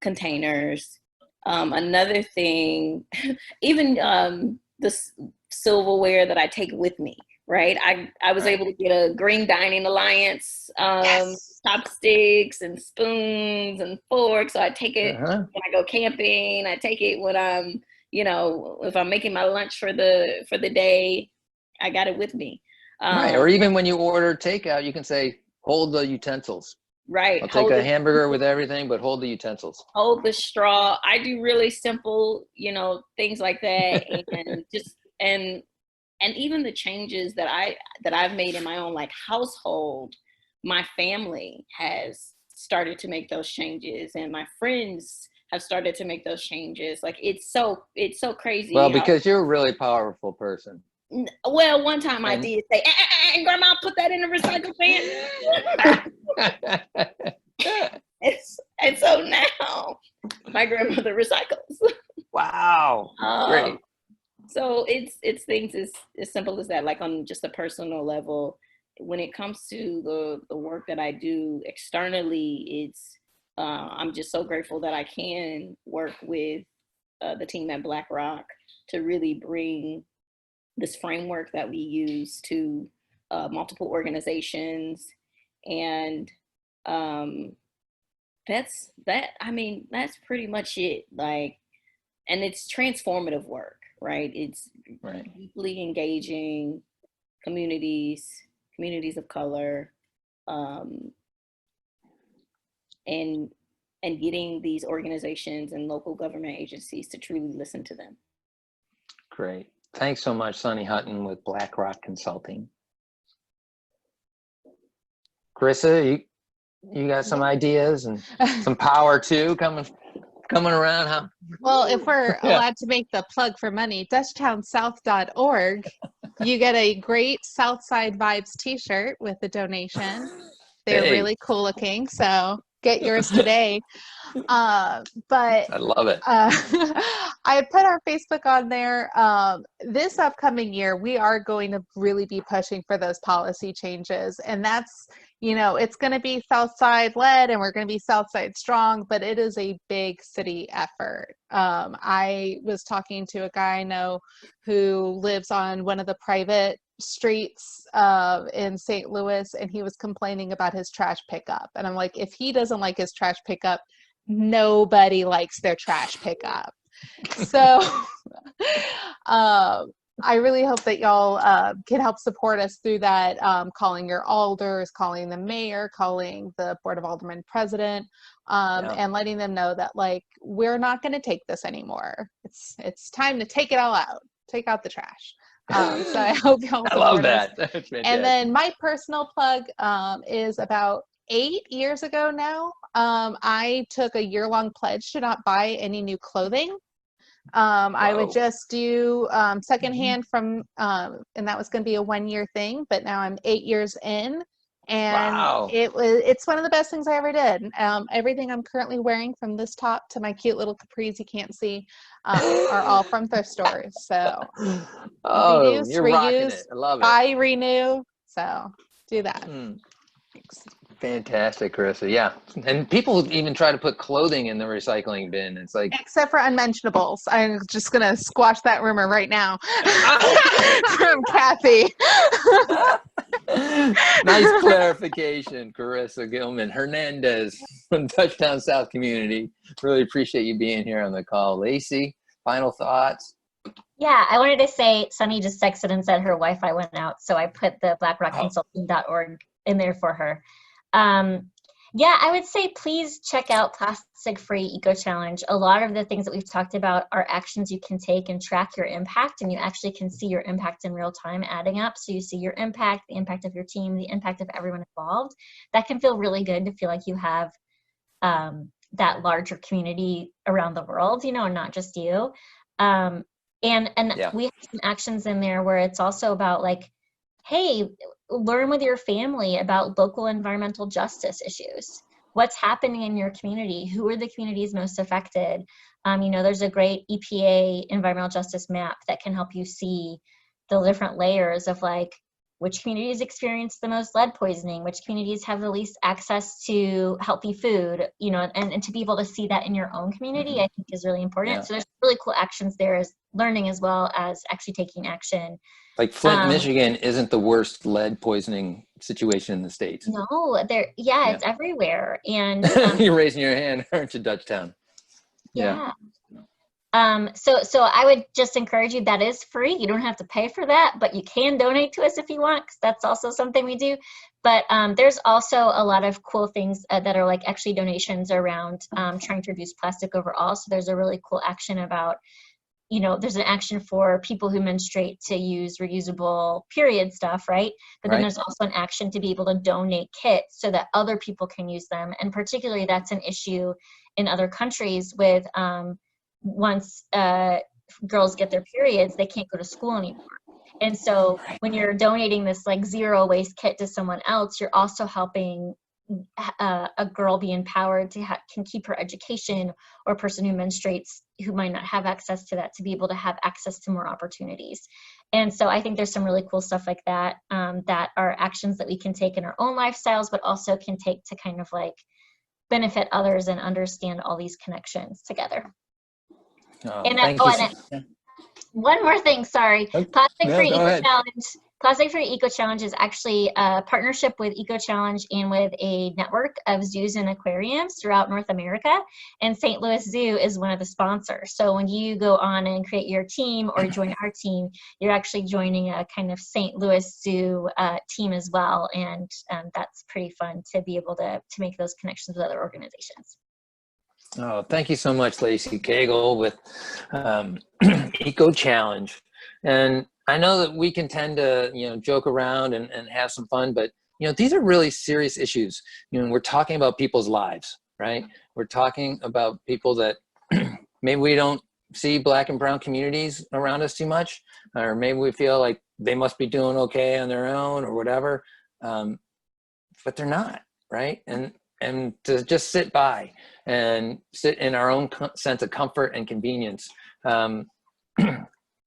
containers. Another thing, even the silverware that I take with me, right? I was able to get a Green Dining Alliance chopsticks and spoons and forks. So I take it when I go camping. I take it when I'm, if I'm making my lunch for the day, I got it with me. Right. Or even when you order takeout, you can say, hold the utensils. Right. I'll take a hamburger with everything, but hold the utensils. Hold the straw. I do really simple, things like that. And just, and even the changes that I've made in my own household, my family has started to make those changes, and my friends have started to make those changes. It's so crazy. Well, because you're a really powerful person. Well, one time I did say, Grandma, put that in the recycle bin. and so now my grandmother recycles. Wow. Great. So it's things as simple as that, on just a personal level. When it comes to the work that I do externally, I'm just so grateful that I can work with the team at Blackrock to really bring this framework that we use to multiple organizations. And that's pretty much it. And it's transformative work, right? It's deeply engaging communities of color, and getting these organizations and local government agencies to truly listen to them. Great. Thanks so much, Sunni Hutton with Blackrock Consulting. Karisa, you got some ideas and some power too coming around, huh? Well, if we're allowed to make the plug for money, DutchtownSouth.org, you get a great Southside Vibes t-shirt with a donation. They're really cool looking, so get yours today. But I love it. I put our Facebook on there. This upcoming year, we are going to really be pushing for those policy changes. And that's, it's going to be Southside led, and we're going to be Southside strong, but it is a big city effort. I was talking to a guy I know who lives on one of the private streets in St. Louis, and he was complaining about his trash pickup. And I'm like, if he doesn't like his trash pickup, nobody likes their trash pickup. So I really hope that y'all can help support us through that, calling your alders, calling the mayor, calling the Board of Aldermen president, and letting them know that we're not going to take this anymore. It's time to take it all out. Take out the trash. So I hope y'all support I love that. us. And then my personal plug is about 8 years ago now, I took a year-long pledge to not buy any new clothing. I would just do secondhand from, and that was going to be a 1-year thing, but now I'm 8 years in, And Wow. it's one of the best things I ever did. Everything I'm currently wearing, from this top to my cute little capris you can't see, are all from thrift stores. So Oh, reduce, you're rocking reuse, it. I love it. buy, renew. So do that. Thanks. Fantastic, Karisa. Yeah. And people even try to put clothing in the recycling bin. It's like, Except for unmentionables. I'm just going to squash that rumor right now from Kathy. nice clarification, Karisa Gilman-Hernandez from Dutchtown South Community. Really appreciate you being here on the call. Lacy, final thoughts? Yeah, I wanted to say, Sunny just texted and said her Wi-Fi went out, so I put the blackrockconsulting.org in there for her. Yeah, I would say please check out Plastic Free Eco Challenge. A lot of the things that we've talked about are actions you can take and track your impact, and you actually can see your impact in real time adding up. So you see your impact, the impact of your team, the impact of everyone involved. That can feel really good to feel like you have that larger community around the world, not just you. And Yeah. we have some actions in there where it's also about like, hey, learn with your family about local environmental justice issues. What's happening in your community? Who are the communities most affected? There's a great EPA environmental justice map that can help you see the different layers of like, which communities experience the most lead poisoning, which communities have the least access to healthy food, and to be able to see that in your own community, I think is really important. Yeah. So there's really cool actions there, as learning as well as actually taking action. Like Flint, Michigan isn't the worst lead poisoning situation in the States. No, it's everywhere. And You're raising your hand, aren't you, Dutchtown? yeah. So I would just encourage you, that is free. You don't have to pay for that, but you can donate to us if you want, because that's also something we do. But there's also a lot of cool things that are like actually donations around trying to reduce plastic overall. So there's a really cool action about, there's an action for people who menstruate to use reusable period stuff, right? But then there's also an action to be able to donate kits so that other people can use them. And particularly that's an issue in other countries with once girls get their periods, they can't go to school anymore. And so when you're donating this like zero waste kit to someone else, you're also helping a girl be empowered to can keep her education, or a person who menstruates who might not have access to that to be able to have access to more opportunities. And so I think there's some really cool stuff like that that are actions that we can take in our own lifestyles, but also can take to kind of like benefit others and understand all these connections together. Thank you. One more thing, sorry. Plastic Free Eco Challenge. Plastic Free Eco Challenge is actually a partnership with Eco Challenge and with a network of zoos and aquariums throughout North America. And St. Louis Zoo is one of the sponsors. So when you go on and create your team or join our team, you're actually joining a kind of St. Louis Zoo team as well. And that's pretty fun to be able to make those connections with other organizations. Oh, thank you so much, Lacy. Cagle with Eco Challenge. And I know that we can tend to, joke around and have some fun, but, these are really serious issues. We're talking about people's lives, right? We're talking about people that maybe we don't see Black and brown communities around us too much, or maybe we feel like they must be doing okay on their own or whatever, but they're not, right? And to just sit by and sit in our own sense of comfort and convenience,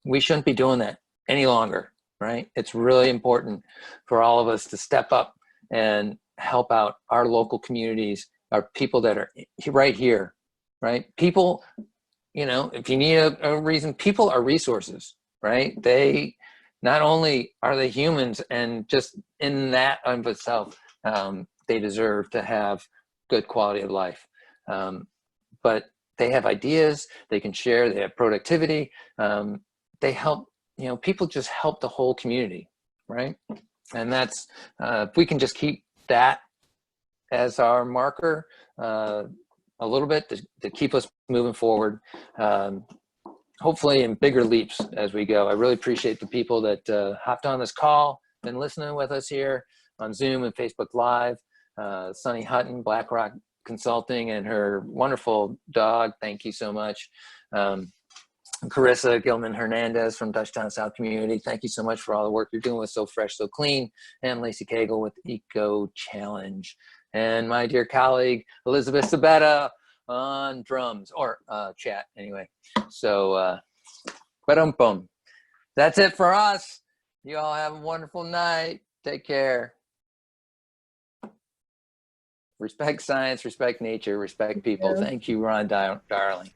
we shouldn't be doing that any longer, right? It's really important for all of us to step up and help out our local communities, our people that are right here, right? People, if you need a reason, people are resources, right? They not only are they humans, and just in that of itself, they deserve to have good quality of life. But they have ideas, they can share, they have productivity, they help, people just help the whole community, right? And that's, if we can just keep that as our marker a little bit to keep us moving forward, hopefully in bigger leaps as we go. I really appreciate the people that hopped on this call, been listening with us here on Zoom and Facebook Live. Sunny Hutton, Blackrock Consulting, and her wonderful dog. Thank you so much. Karisa Gilman-Hernandez from Dutchtown South Community. Thank you so much for all the work you're doing with So Fresh, So Clean, and Lacy Cagle with Eco Challenge. And my dear colleague, Elizabeth Sabetta on drums, or chat anyway. So, ba-dum-bum. That's it for us. You all have a wonderful night. Take care. Respect science, respect nature, respect people. Thank you, Ron Darling.